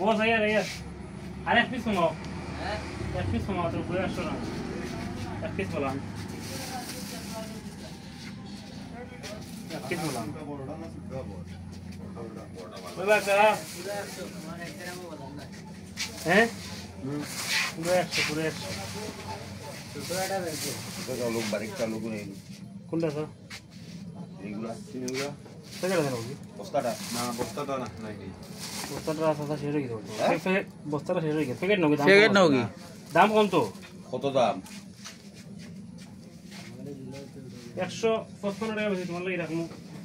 বস আইয়া আর এক পিস কমাও এক পিস কমাও তো ঘুরে আসছো না এক পিস বললাম এক পিস বললাম বলা করা হ্যাঁ ঘুরে আসছো তো লোক বারিকটা লোক নেই কোনটা স্যার এগুলা সেটা দেন ওকে বস্তাটা না নাই বস্তাটা রাস্তা শেষ হয়ে গেছে বস্তাটা শেষ হয়ে গেছে প্যাকেট নাও দাম প্যাকেট নাও কি দাম কম তো কত দাম 155 টাকা বেশি তোমার লাগে এরকম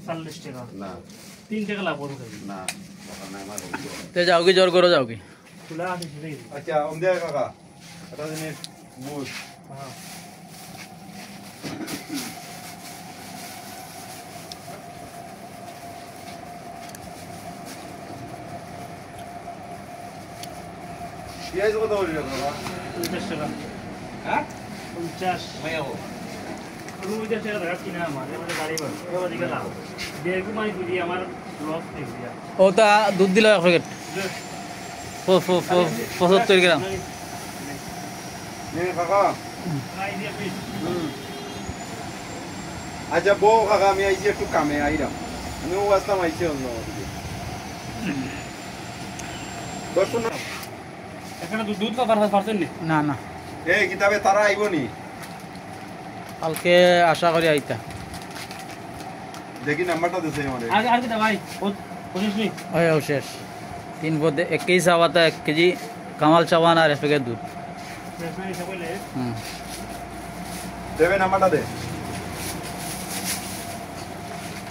40 টাকা না 3 টাকা লাভ হবে না না আমার তে যাও কি জোর করো যাও কি তুলা আছে সেটাই আচ্ছা ওমদে কাকা এটা জিনিস মুজ হ্যাঁ পেঁয়াজ কত বলি কাকা 50 টাকা হ্যাঁ 50 মাইয়া হো আমি 50 টাকা ধরা কিনা আমার এবারে গাড়ি বার এবারে দিকে লাভ বেগু মাই দিদি আমার লস হয়ে গিয়া ওটা দুধ দিল এক প্যাকেট 75 গ্রাম নে কাকা নাই দিয়ে পিস আচ্ছা বউ কাকা আমি আইছি একটু কামে আইরাম আমি ও আসলাম আইছি অন্য দর্শন এখানে দুধ কভার পারছেন নি না না এই কিতাবে তারা আইব নি কালকে আশা করি আইতা দেখি নাম্বারটা দিছে আমারে আর কি ভাই পঁচিশ নি ওই শেষ 3 পদে 21 চাওয়াতা 1 কেজি কামাল চাওয়ান আর এক প্যাকেট দুধ হুম দেবে নাম্বারটা দে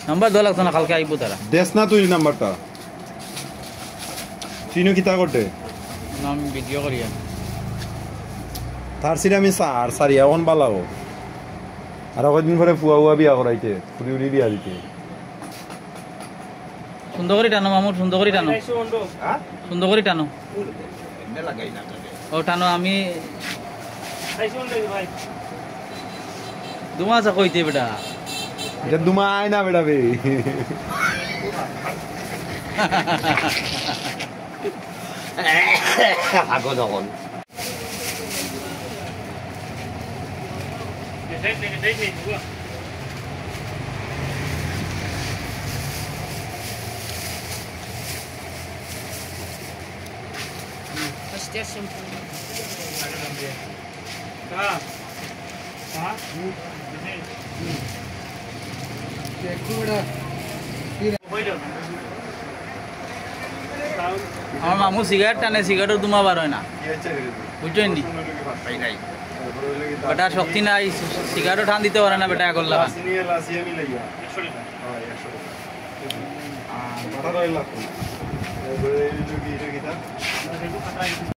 নাম্বার দেওয়া লাগতো না কালকে আইব তারা দেশ না তুই নাম্বারটা চিনো কিতা করতে আমি ভিডিও করি তার সিরে আমি সারি এখন বালাও আর কদিন পরে ফুয়া বিয়া করাইতে ফুলি উলি বিয়া দিতে সুন্দর করে টানো মামুর সুন্দর করে টানো সুন্দর করে টানো ও টানো আমি দুমাসা কইতে বেটা এটা দুমাই না বেটা বে আগো যখন আমার মামু সিগারেট টানে সিগারেটের দুমা বার হয় না বুঝছেন নি বেটা শক্তি নাই সিগারেটও টান দিতে পারে না বেটা এখন লাগা টাকা